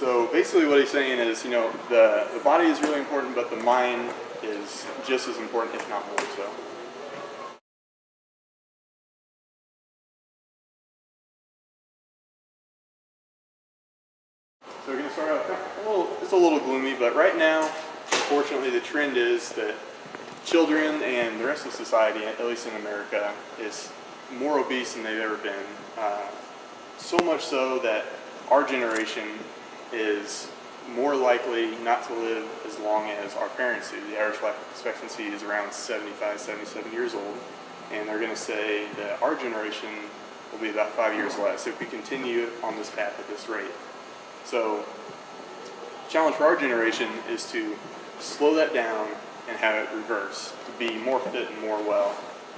So basically what he's saying is, the body is really important, but the mind is just as important, if not more so. So we're going to start out, it's a little gloomy, but right now, unfortunately, the trend is that children and the rest of society, at least in America, is more obese than they've ever been. So much so that our generation is more likely not to live as long as our parents do. The average life expectancy is around 75, 77 years old, and they're going to say that our generation will be about 5 years less if we continue on this path at this rate. So, the challenge for our generation is to slow that down and have it reverse, to be more fit and more well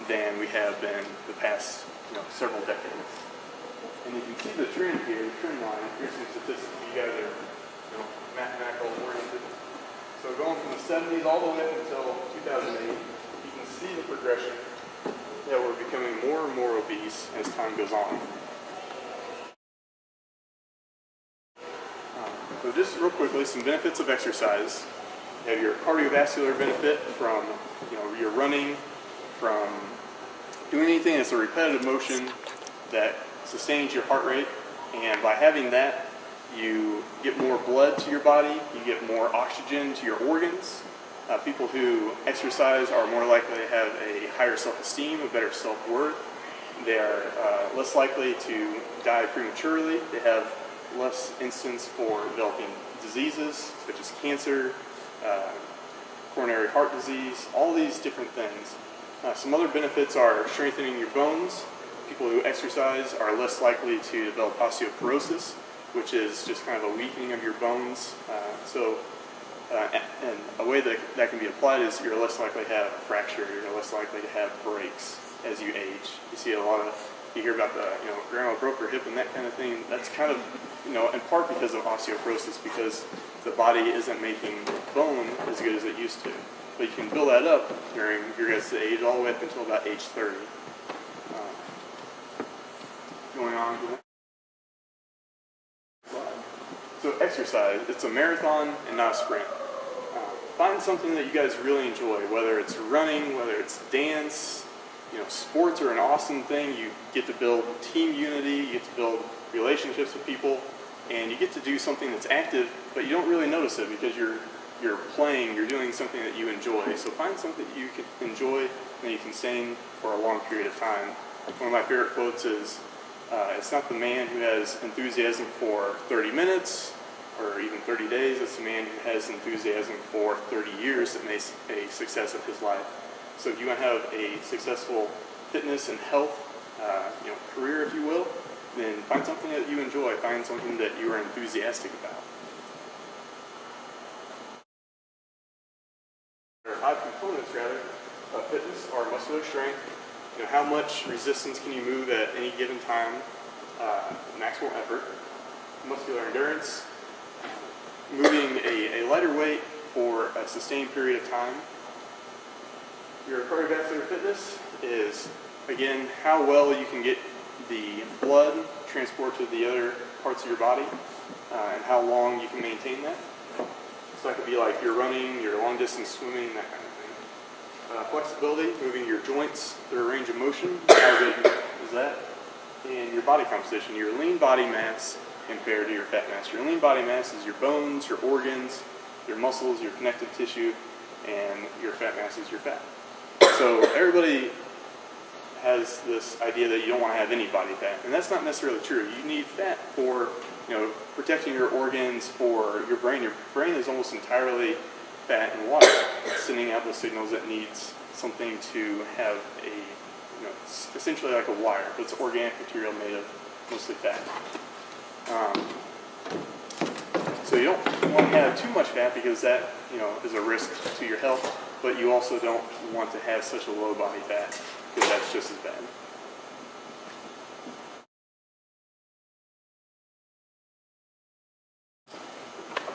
than we have been the past several decades. And you can see the trend here, the trend line. Here's some statistics. You guys are mathematical oriented. So going from the 70s all the way up until 2008, you can see the progression that we're becoming more and more obese as time goes on. So just real quickly, some benefits of exercise. You have your cardiovascular benefit from your running, from doing anything that's a repetitive motion that sustains your heart rate, and by having that, you get more blood to your body, you get more oxygen to your organs. People who exercise are more likely to have a higher self-esteem, a better self-worth. They are less likely to die prematurely. They have less incidence for developing diseases such as cancer, coronary heart disease, all these different things. Some other benefits are strengthening your bones. People who exercise are less likely to develop osteoporosis, which is just kind of a weakening of your bones. And a way that can be applied is you're less likely to have a fracture, you're less likely to have breaks as you age. You see you hear about grandma broke her hip and that kind of thing. That's kind of, in part because of osteoporosis, because the body isn't making bone as good as it used to. But you can build that up during your guys' age all the way up until about age 30. Going on. So exercise, it's a marathon and not a sprint. Find something that you guys really enjoy, whether it's running, whether it's dance. Sports are an awesome thing. You get to build team unity, you get to build relationships with people, and you get to do something that's active, but you don't really notice it because you're playing, you're doing something that you enjoy. So find something that you can enjoy and that you can sustain for a long period of time. One of my favorite quotes is, it's not the man who has enthusiasm for 30 minutes or even 30 days, it's the man who has enthusiasm for 30 years that makes a success of his life. So if you want to have a successful fitness and health career, if you will, then find something that you enjoy, find something that you are enthusiastic about. There are 5 components, of fitness are muscular strength. How much resistance can you move at any given time, maximal effort, muscular endurance, moving a lighter weight for a sustained period of time. Your cardiovascular fitness is, again, how well you can get the blood transport to the other parts of your body, and how long you can maintain that. So that could be like your running, your long distance swimming, that kind of thing. Flexibility, moving your joints through a range of motion, how good is that? And your body composition, your lean body mass compared to your fat mass. Your lean body mass is your bones, your organs, your muscles, your connective tissue, and your fat mass is your fat. So everybody has this idea that you don't want to have any body fat, and that's not necessarily true. You need fat for protecting your organs, for your brain. Your brain is almost entirely fat and water. It's sending out the signals that needs something to have essentially like a wire, but it's organic material made of mostly fat. So you don't want to have too much fat because that is a risk to your health, but you also don't want to have such a low body fat because that's just as bad.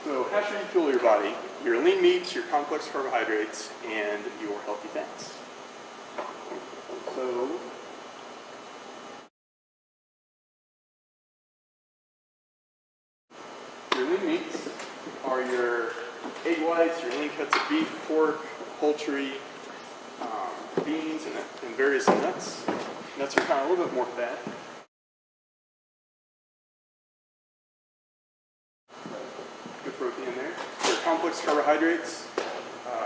So how should you fuel your body? Your lean meats, your complex carbohydrates, and your healthy fats. So your lean meat are your egg whites, your lean cuts of beef, pork, poultry, beans, and various nuts. Nuts are kind of a little bit more fat. Good protein in there. Your complex carbohydrates,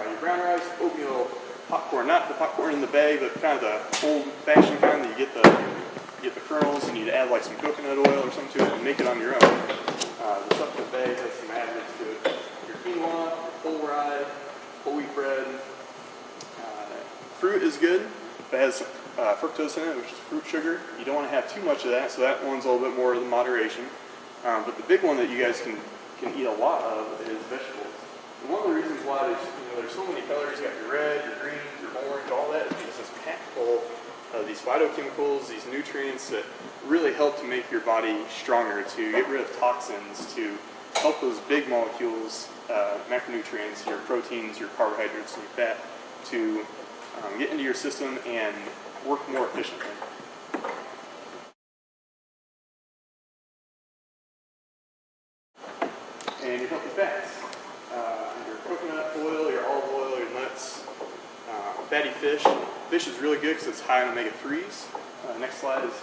your brown rice, oatmeal, popcorn, not the popcorn in the bag, but kind of the old-fashioned kind that you get the kernels and you'd add like some coconut oil or something to it and make it on your own. The supplement bag has some additives to it. Your quinoa, whole rye, whole wheat bread. Fruit is good, but it has fructose in it, which is fruit sugar. You don't want to have too much of that, so that one's a little bit more of the moderation. But the big one that you guys can eat a lot of is vegetables. And one of the reasons why there's so many calories, you got your red, your green, your orange, all that, is because it's packed full of these phytochemicals, these nutrients that really help to make your body stronger, to get rid of toxins, to help those big molecules, macronutrients, your proteins, your carbohydrates, and your fat, to get into your system and work more efficiently. And your healthy fats, your coconut oil, your olive oil, your nuts, fatty fish. Fish is really good because it's high in omega-3s. Next slide is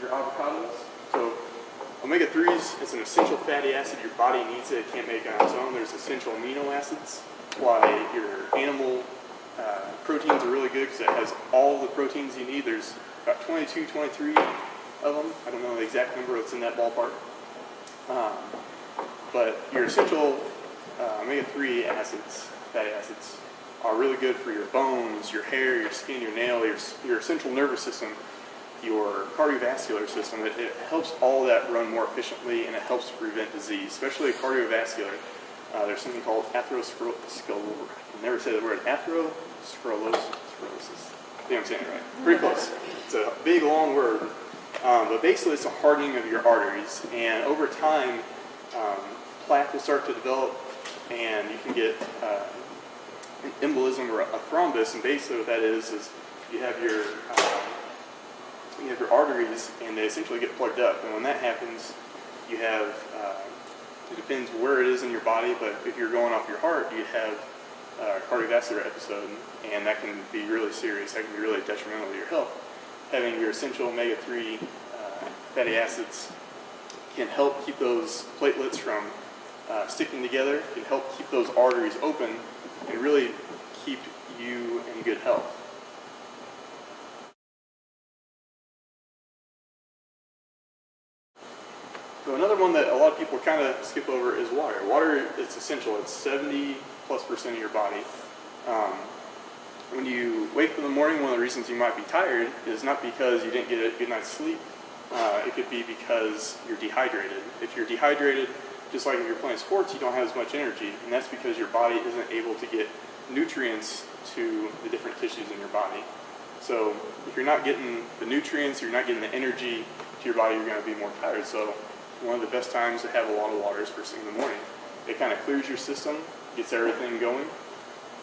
your avocados. So omega-3s is an essential fatty acid. Your body needs it. It can't make it on its own. There's essential amino acids. Why your animal proteins are really good because it has all the proteins you need. There's about 22, 23 of them. I don't know the exact number that's in that ballpark. But your essential omega-3 acids, fatty acids, are really good for your bones, your hair, your skin, your nail, your central nervous system, your cardiovascular system. It helps all that run more efficiently, and it helps to prevent disease, especially cardiovascular. There's something called atherosclerosis. I can never say the word atherosclerosis. I think I'm saying it right. Pretty close. It's a big, long word. But basically, it's a hardening of your arteries, and over time, plaque will start to develop, and you can get an embolism or a thrombus. And basically, what that is you have your arteries, and they essentially get plugged up. And when that happens, you have it depends where it is in your body, but if you're going off your heart, you have a cardiovascular episode, and that can be really serious. That can be really detrimental to your health. Having your essential omega-3 fatty acids can help keep those platelets from sticking together, can help keep those arteries open, and really keep you in good health. So another one that a lot of people kind of skip over is water. Water is essential. It's 70+% of your body. When you wake up in the morning, one of the reasons you might be tired is not because you didn't get a good night's sleep. It could be because you're dehydrated. If you're dehydrated, just like if you're playing sports, you don't have as much energy, and that's because your body isn't able to get nutrients to the different tissues in your body. So if you're not getting the nutrients, you're not getting the energy to your body, you're going to be more tired. So one of the best times to have a lot of water is first thing in the morning. It kind of clears your system, gets everything going,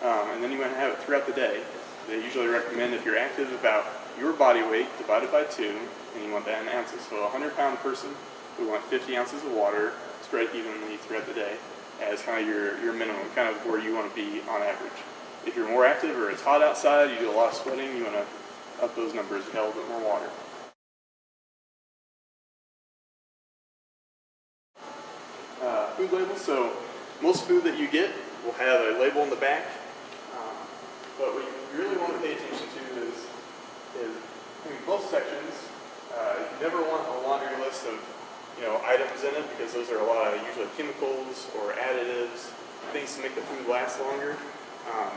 and then you want to have it throughout the day. They usually recommend, if you're active, about your body weight divided by 2, and you want that in ounces. So a 100-pound person, we want 50 ounces of water spread evenly throughout the day as kind of your minimum, kind of where you want to be on average. If you're more active or it's hot outside, you do a lot of sweating, you want to up those numbers and have a little bit more water. Food labels. So most food that you get will have a label in the back, but what you really want to pay attention to is in both sections. You never want a laundry list of items in it, because those are a lot of usually chemicals or additives, things to make the food last longer.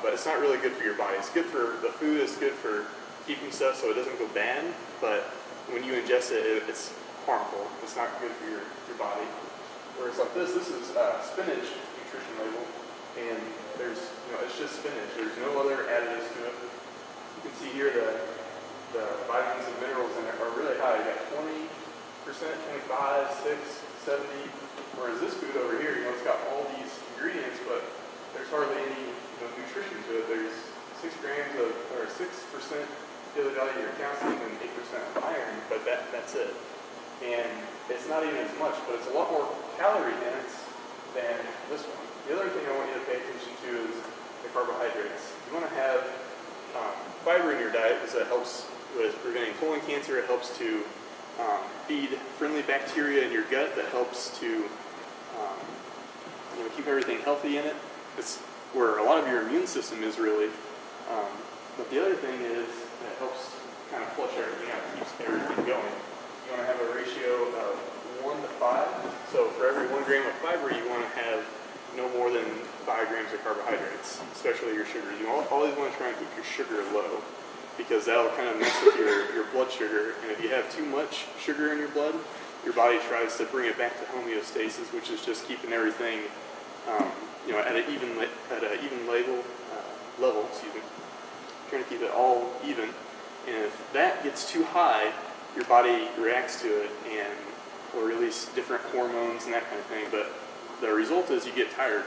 But it's not really good for your body. It's good for the food. It's good for keeping stuff so it doesn't go bad. But when you ingest it, it's harmful. It's not good for your body. Whereas like this is spinach nutrition label, and there's it's just spinach. There's no other additives to it. You can see here the vitamins and minerals in it are really high. You got 20%, 25, 6, 70. Whereas this food over here, it's got all these ingredients, but there's hardly any nutrition to it. There's 6% daily value of calcium and 8% of iron, but that's it. and it's not even as much, but it's a lot more calorie dense than this one. The other thing I want you to pay attention to is the carbohydrates. You want to have fiber in your diet because that helps with preventing colon cancer. It helps to feed friendly bacteria in your gut. That helps to keep everything healthy in it. It's where a lot of your immune system is really. But the other thing is that it helps kind of flush everything out, keeps everything going. You want to have a ratio of 1 to 5. So for every 1 gram of fiber, you want to have no more than 5 grams of carbohydrates, especially your sugars. You always want to try and keep your sugar low because that'll kind of mess with your blood sugar. And if you have too much sugar in your blood, your body tries to bring it back to homeostasis, which is just keeping everything at an even level. Excuse me. Trying to keep it all even. And if that gets too high, your body reacts to it and will release different hormones and that kind of thing. But the result is you get tired.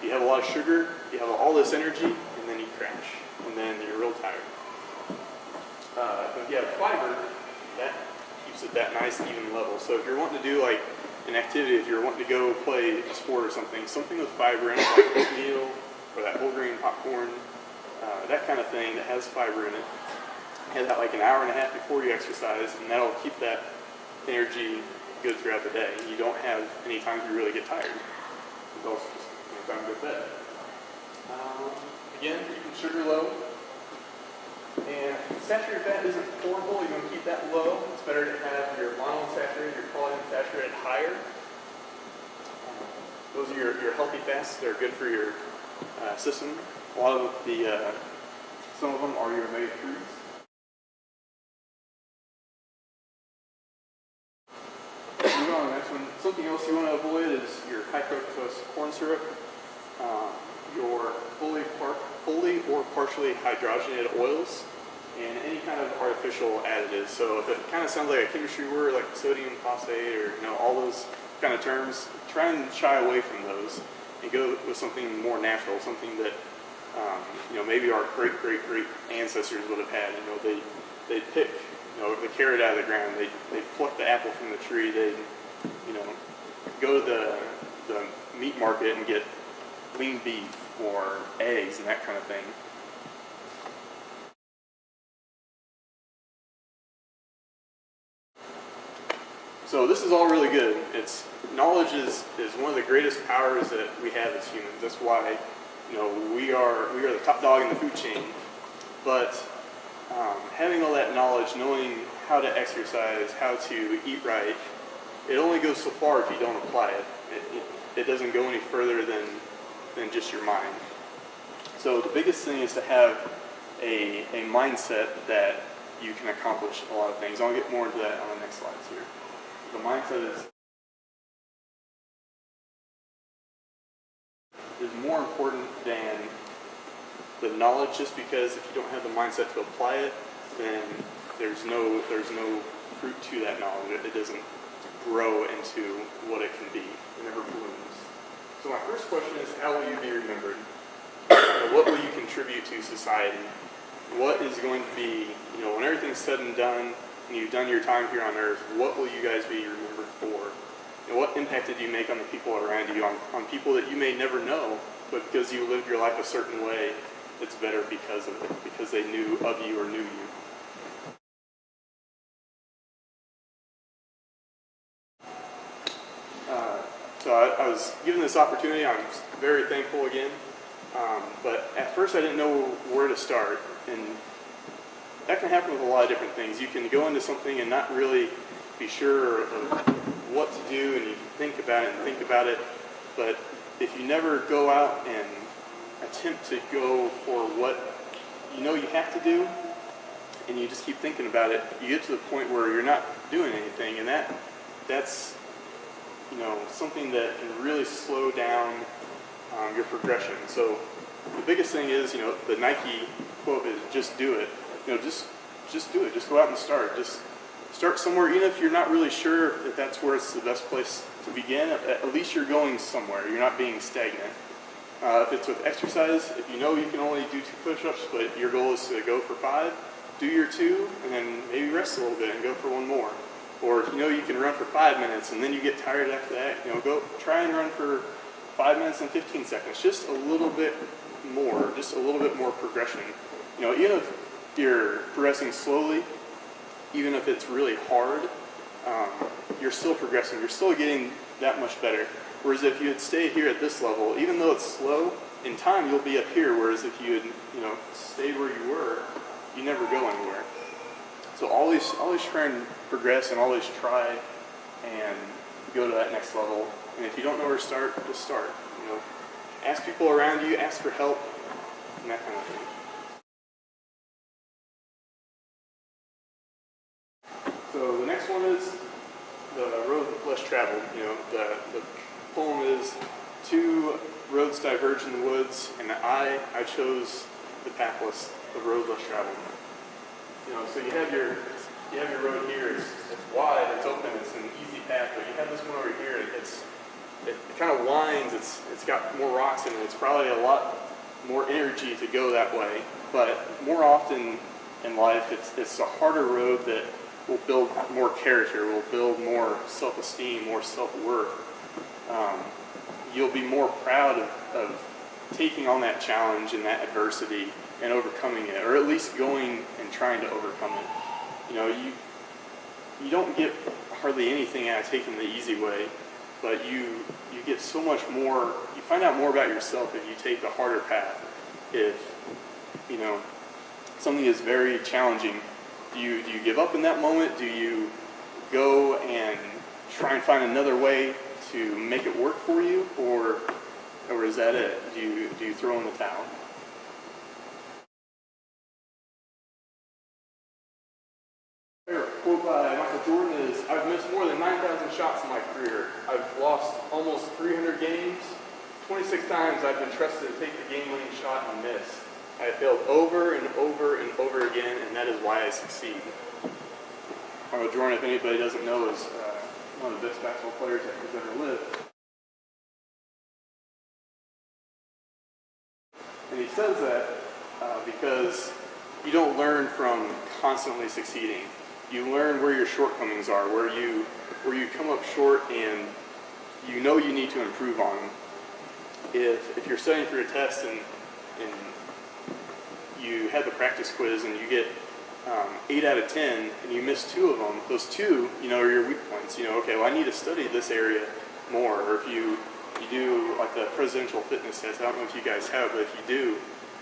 You have a lot of sugar, you have all this energy, and then you crash, and then you're real tired. But if you have fiber, that keeps it that nice even level. So if you're wanting to do like an activity, if you're wanting to go play a sport or something with fiber in it, like oatmeal or that whole grain popcorn, that kind of thing that has fiber in it, have that like an hour and a half before you exercise, and that'll keep that energy good throughout the day. You don't have any times you really get tired. It's also just time to go to bed. Again, keeping sugar low. And saturated fat isn't horrible. You want to keep that low. It's better to have your monounsaturated, your polyunsaturated higher. Those are your healthy fats. They're good for your system. A lot of some of them are your omega-3s. Moving on to the next one. Something else you want to avoid is your high fructose corn syrup, your fully or partially hydrogenated oils, and any kind of artificial additives. So if it kind of sounds like a chemistry word, like sodium phosphate or all those kind of terms, try and shy away from those and go with something more natural, something that maybe our great ancestors would have had. They pick the carrot out of the ground. They pluck the apple from the tree. They go to the meat market and get lean beef or eggs and that kind of thing. So this is all really good. Knowledge is one of the greatest powers that we have as humans. That's why we are the top dog in the food chain. But having all that knowledge, knowing how to exercise, how to eat right, it only goes so far if you don't apply it. It doesn't go any further than just your mind. So the biggest thing is to have a mindset that you can accomplish a lot of things. I'll get more into that on the next slides here. The mindset is more important than the knowledge, just because if you don't have the mindset to apply it, then there's no fruit to that knowledge. It doesn't grow into what it can be. It never blooms. So my first question is, how will you be remembered? What will you contribute to society? What is going to be, when everything's said and done, and you've done your time here on earth, what will you guys be remembered for? And what impact did you make on the people around you, on people that you may never know, but because you lived your life a certain way, it's better because of it, because they knew of you or knew you. So I was given this opportunity. I'm very thankful again. But at first I didn't know where to start. And that can happen with a lot of different things. You can go into something and not really be sure of what to do, and you think about it. But if you never go out and attempt to go for what you have to do, and you just keep thinking about it, you get to the point where you're not doing anything, and that's something that can really slow down your progression. So the biggest thing is, the Nike quote is just do it. Just do it. Just go out and start. Just start somewhere, even if you're not really sure that that's where it's the best place to begin. At least you're going somewhere. You're not being stagnant. If it's with exercise, if you can only do 2 push-ups, but your goal is to go for 5, do your 2, and then maybe rest a little bit and go for 1 more. Or if you can run for 5 minutes and then you get tired after that. Go try and run for 5 minutes and 15 seconds. Just a little bit more, just a little bit more progression. Even if you're progressing slowly, even if it's really hard, you're still progressing. You're still getting that much better. Whereas if you had stayed here at this level, even though it's slow, in time you'll be up here. Whereas if you had, stayed where you were, you never go anywhere. So always try and progress and always try and go to that next level. And if you don't know where to start, just start. Ask people around you, ask for help, and that kind of thing. So the next one is the road less traveled. The poem is two roads diverge in the woods, and I chose the pathless, the road less traveled. So you have your road here. It's wide, it's open, it's an easy path. But you have this one over here. It kind of winds. It's got more rocks in it. It's probably a lot more energy to go that way. But more often in life, it's a harder road that will build more character, will build more self-esteem, more self-worth. You'll be more proud of taking on that challenge and that adversity and overcoming it, or at least going and trying to overcome it. You don't get hardly anything out of taking the easy way, but you get so much more. You find out more about yourself if you take the harder path. If something is very challenging, do you give up in that moment? Do you go and try and find another way to make it work for you, or is that it? Do you throw in the towel? Quote by Michael Jordan is, "I've missed more than 9,000 shots in my career. I've lost almost 300 games. 26 times I've been trusted to take the game-winning shot and miss. I have failed over and over and over again, and that is why I succeed." Michael Jordan, if anybody doesn't know, is one of the best basketball players that has ever lived. And he says that because you don't learn from constantly succeeding. You learn where your shortcomings are, where you come up short and you need to improve on them. If you're studying for a test and you have the practice quiz and you get 8 out of 10 and you miss 2 of them, those 2, are your weak points. Okay, well, I need to study this area more. Or if you do like the presidential fitness test, I don't know if you guys have, but if you do,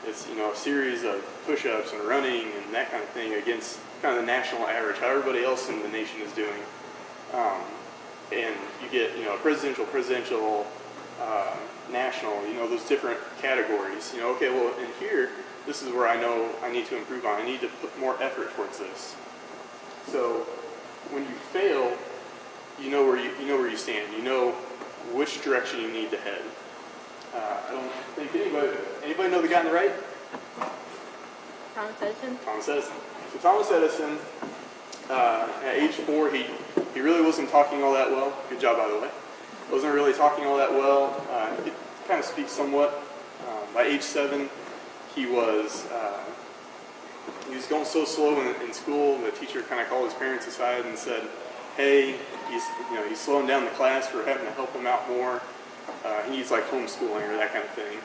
it's a series of push-ups and running and that kind of thing against kind of the national average, how everybody else in the nation is doing. And you get presidential, national, those different categories. Okay, well, in here, this is where I know I need to improve on. I need to put more effort towards this. So when you fail, you know where you stand. You know which direction you need to head. I don't think anybody know the guy on the right? Thomas Edison. Thomas Edison. So Thomas Edison, at age 4, he really wasn't talking all that well. Good job, by the way. Wasn't really talking all that well. He could kind of speak somewhat. By age 7, he was going so slow in school. The teacher kind of called his parents aside and said, "Hey, he's slowing down the class. We're having to help him out more. He needs like homeschooling or that kind of thing."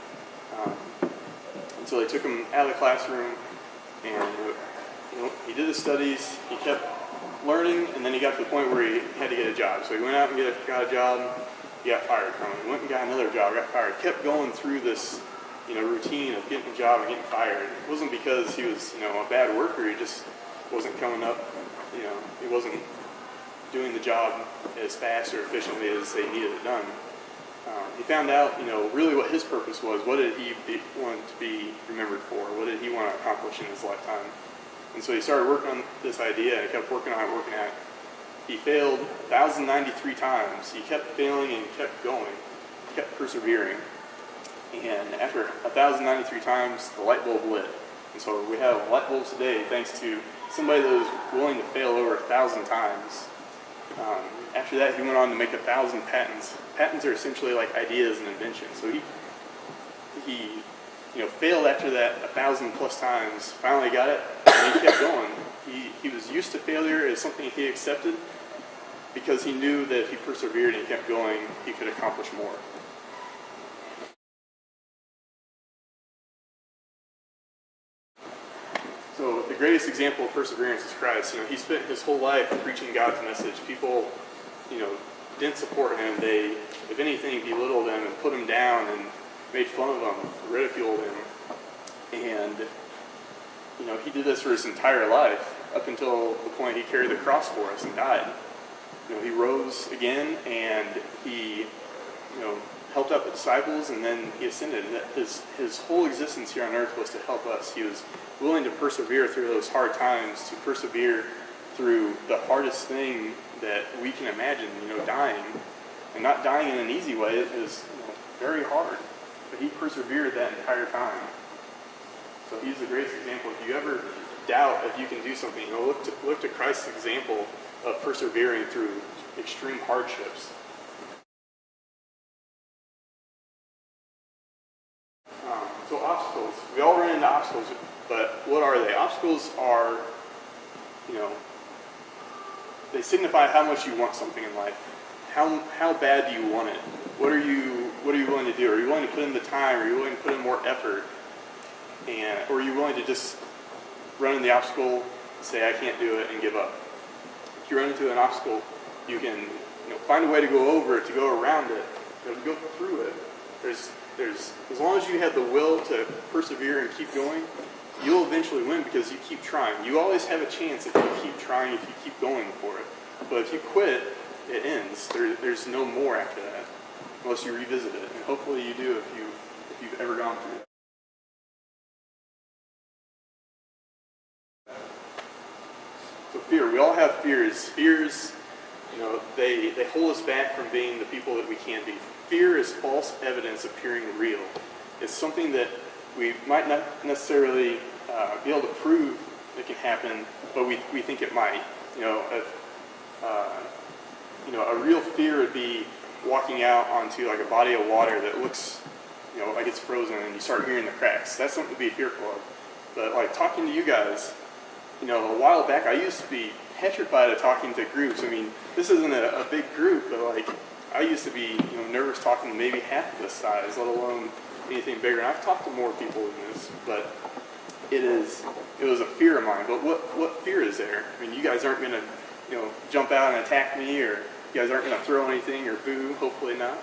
And so they took him out of the classroom, and he did his studies. He kept learning, and then he got to the point where he had to get a job. So he went out and got a job. He got fired from it. He went and got another job, got fired. Kept going through this routine of getting a job and getting fired. It wasn't because he was a bad worker. He just wasn't coming up. He wasn't doing the job as fast or efficiently as they needed it done. He found out, really what his purpose was. What did he want to be remembered for? What did he want to accomplish in his lifetime? And so he started working on this idea, and he kept working on it. He failed 1,093 times. He kept failing and kept going, kept persevering. And after 1,093 times, the light bulb lit. And so we have light bulbs today thanks to somebody that was willing to fail over 1,000 times. After that, he went on to make 1,000 patents. Patents are essentially like ideas and inventions. So he failed after that 1,000 plus times, finally got it, and he kept going. He was used to failure as something he accepted, because he knew that if he persevered and kept going, he could accomplish more. So the greatest example of perseverance is Christ. He spent his whole life preaching God's message. People, didn't support him. They, if anything, belittled him and put him down and made fun of him, ridiculed him. And, he did this for his entire life up until the point he carried the cross for us and died. He rose again and he, helped out the disciples, and then he ascended. And his whole existence here on earth was to help us. He was willing to persevere through those hard times, to persevere through the hardest thing that we can imagine, dying. And not dying in an easy way is very hard. But he persevered that entire time. So he's the greatest example. If you ever doubt if you can do something, look to Christ's example of persevering through extreme hardships. So obstacles. We all run into obstacles, but what are they? Obstacles are, they signify how much you want something in life. How bad do you want it? What are you willing to do? Are you willing to put in the time? Are you willing to put in more effort? Or are you willing to just run in the obstacle, say I can't do it, and give up? If you run into an obstacle, you can find a way to go over it, to go around it, to go through it. There's as long as you have the will to persevere and keep going, you'll eventually win because you keep trying. You always have a chance if you keep trying, if you keep going for it. But if you quit, it ends. There's no more after that, unless you revisit it. And hopefully you do if you've ever gone through it. So fear. We all have fears. Fears, they hold us back from being the people that we can be. Fear is false evidence appearing real. It's something that we might not necessarily be able to prove it can happen, but we think it might. A real fear would be walking out onto like a body of water that looks, like it's frozen, and you start hearing the cracks. That's something to be fearful of. But like talking to you guys, a while back I used to be petrified of talking to groups. I mean, this isn't a big group, but like I used to be, nervous talking to maybe half this size, let alone anything bigger. And I've talked to more people than this, but it was a fear of mine. But what fear is there? I mean, you guys aren't going to, jump out and attack me, or you guys aren't going to throw anything or boo. Hopefully not.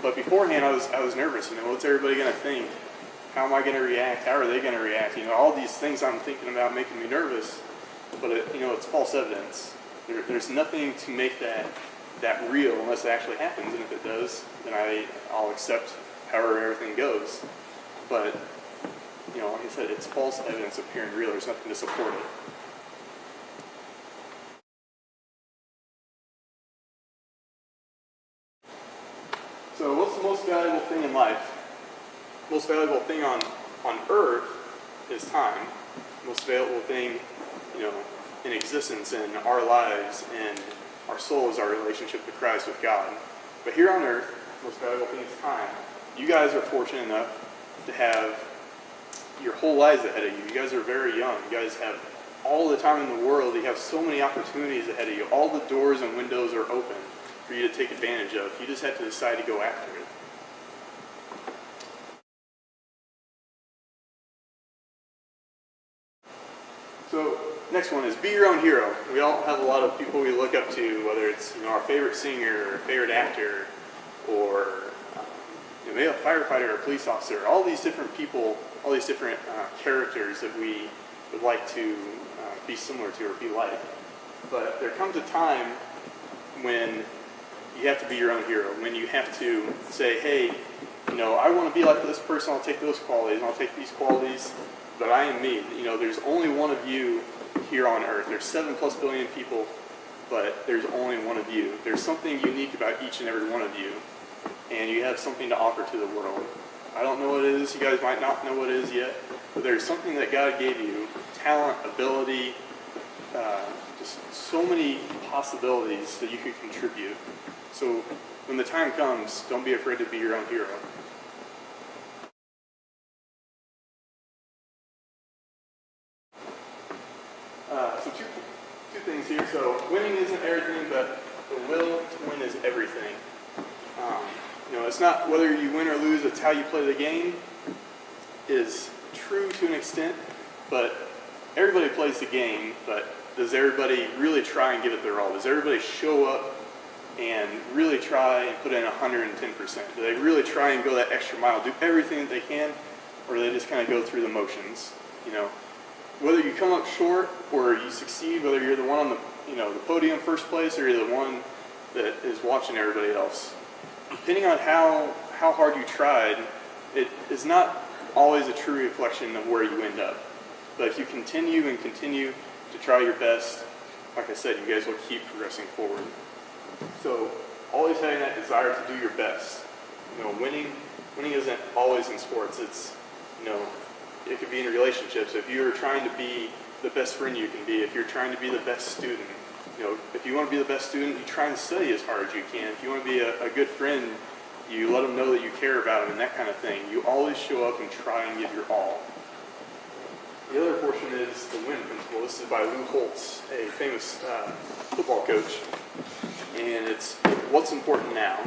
But beforehand I was nervous. What's everybody going to think? How am I going to react? How are they going to react? All these things I'm thinking about making me nervous. But it's false evidence. There's nothing to make that real unless it actually happens. And if it does, then I'll accept however everything goes. But like I said, it's false evidence appearing real. There's nothing to support it. So what's the most valuable thing in life? The most valuable thing on earth is time. The most valuable thing, in existence in our lives and our soul is our relationship to Christ with God. But here on earth, the most valuable thing is time. You guys are fortunate enough to have your whole lives ahead of you. You guys are very young. You guys have all the time in the world. You have so many opportunities ahead of you. All the doors and windows are open for you to take advantage of. You just have to decide to go after it. So, next one is be your own hero. We all have a lot of people we look up to, whether it's our favorite singer or favorite actor, or maybe a firefighter or a police officer. All these different people, all these different characters that we would like to be similar to or be like. But there comes a time when you have to be your own hero. When you have to say, hey, I want to be like this person. I'll take those qualities, and I'll take these qualities. But I am me. There's only one of you here on earth. There's 7+ billion people, but there's only one of you. There's something unique about each and every one of you, and you have something to offer to the world. I don't know what it is. You guys might not know what it is yet, but there's something that God gave you: talent, ability, just so many possibilities that you could contribute. So when the time comes, don't be afraid to be your own hero. So two things here. So winning isn't everything, but the will to win is everything. It's not whether you win or lose, it's how you play the game is true to an extent, but everybody plays the game, but does everybody really try and give it their all? Does everybody show up and really try and put in 110%? Do they really try and go that extra mile, do everything that they can, or do they just kind of go through the motions? Whether you come up short or you succeed, whether you're the one on the podium first place or you're the one that is watching everybody else, depending on how hard you tried, it is not always a true reflection of where you end up. But if you continue and continue to try your best, like I said, you guys will keep progressing forward. So always having that desire to do your best. Winning isn't always in sports. It's, it could be in relationships. If you're trying to be the best friend you can be, if you're trying to be the best student, if you want to be the best student, you try and study as hard as you can. If you want to be a good friend, you let them know that you care about them and that kind of thing. You always show up and try and give your all. The other portion is the win principle. This is by Lou Holtz, a famous football coach. And it's what's important now.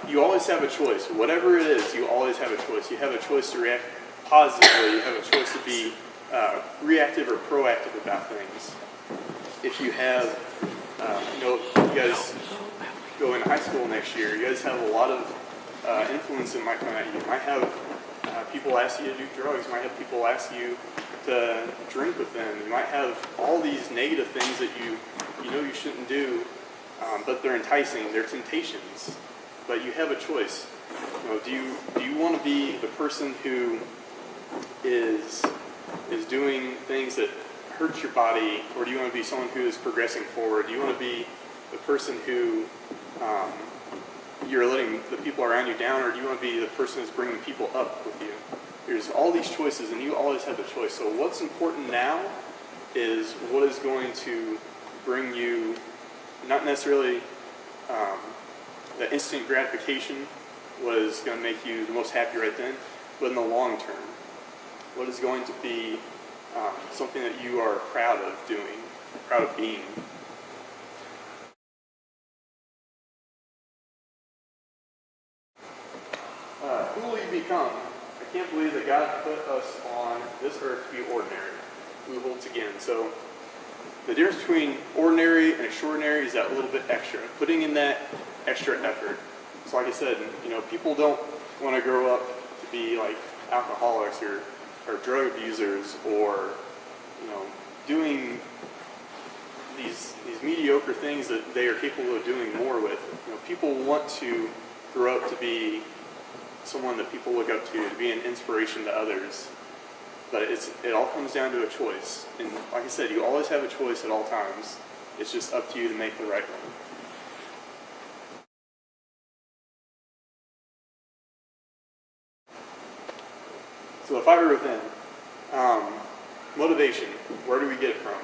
You always have a choice. Whatever it is, you always have a choice. You have a choice to react positively. You have a choice to be reactive or proactive about things. If you have, you guys go into high school next year, you guys have a lot of influence that might come at you. You might have people ask you to do drugs. You might have people ask you to drink with them. You might have all these negative things that you know you shouldn't do, but they're enticing. They're temptations. But you have a choice. Do you want to be the person who is doing things that hurt your body, or do you want to be someone who is progressing forward? Do you want to be the person who you're letting the people around you down, or do you want to be the person who's bringing people up with you? There's all these choices, and you always have the choice. So what's important now is what is going to bring you, not necessarily the instant gratification, what is going to make you the most happy right then, but in the long term, what is going to be something that you are proud of doing, proud of being. Who will you become? I can't believe that God put us on this earth to be ordinary. Lou Holtz again. So the difference between ordinary and extraordinary is that little bit extra, putting in that extra effort. So like I said, people don't want to grow up to be like alcoholics or drug abusers or doing these mediocre things that they are capable of doing more with. People want to grow up to be someone that people look up to be an inspiration to others. But it all comes down to a choice. And like I said, you always have a choice at all times. It's just up to you to make the right one. So if I were within, motivation, where do we get it from?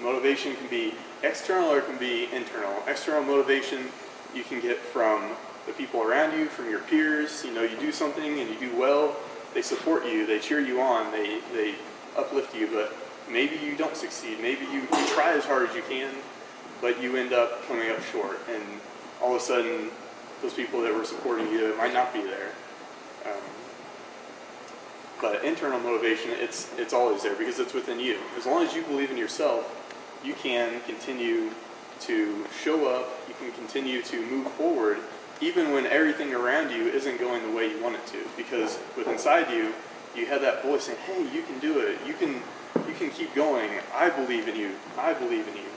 Motivation can be external or it can be internal. External motivation you can get from the people around you, from your peers. You do something and you do well, they support you, they cheer you on, they uplift you, but maybe you don't succeed. Maybe you try as hard as you can, but you end up coming up short, and all of a sudden those people that were supporting you might not be there. But internal motivation, it's always there because it's within you. As long as you believe in yourself, you can continue to show up, you can continue to move forward, even when everything around you isn't going the way you want it to. Because with inside you, you have that voice saying, hey, you can do it, you can keep going, I believe in you, I believe in you.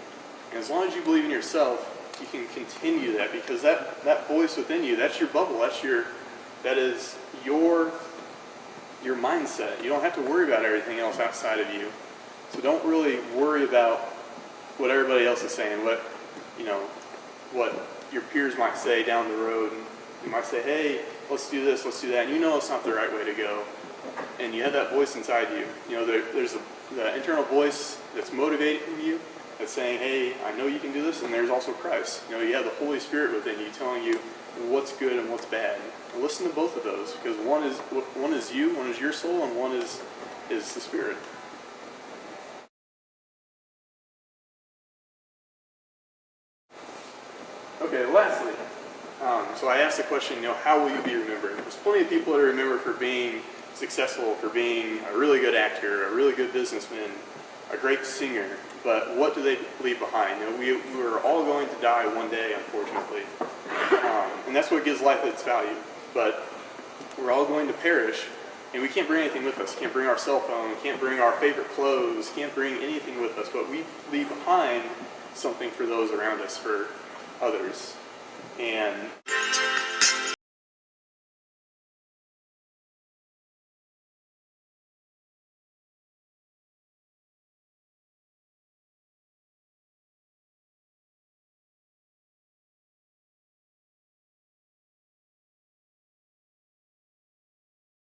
And as long as you believe in yourself, you can continue that, because that voice within you, that's your bubble, that is your mindset. You don't have to worry about everything else outside of you. So don't really worry about what everybody else is saying, what your peers might say down the road. And you might say, hey, let's do this, let's do that. And it's not the right way to go. And you have that voice inside you. There's the internal voice that's motivating you, that's saying, hey, I know you can do this. And there's also Christ. You have the Holy Spirit within you telling you what's good and what's bad. And listen to both of those, because one is you, one is your soul, and one is the Spirit. Okay, lastly, so I asked the question, how will you be remembered? There's plenty of people that are remembered for being successful, for being a really good actor, a really good businessman, a great singer, but what do they leave behind? We're all going to die one day, unfortunately, and that's what gives life its value, but we're all going to perish, and we can't bring anything with us. Can't bring our cell phone, can't bring our favorite clothes, can't bring anything with us, but we leave behind something for those around us, for others. And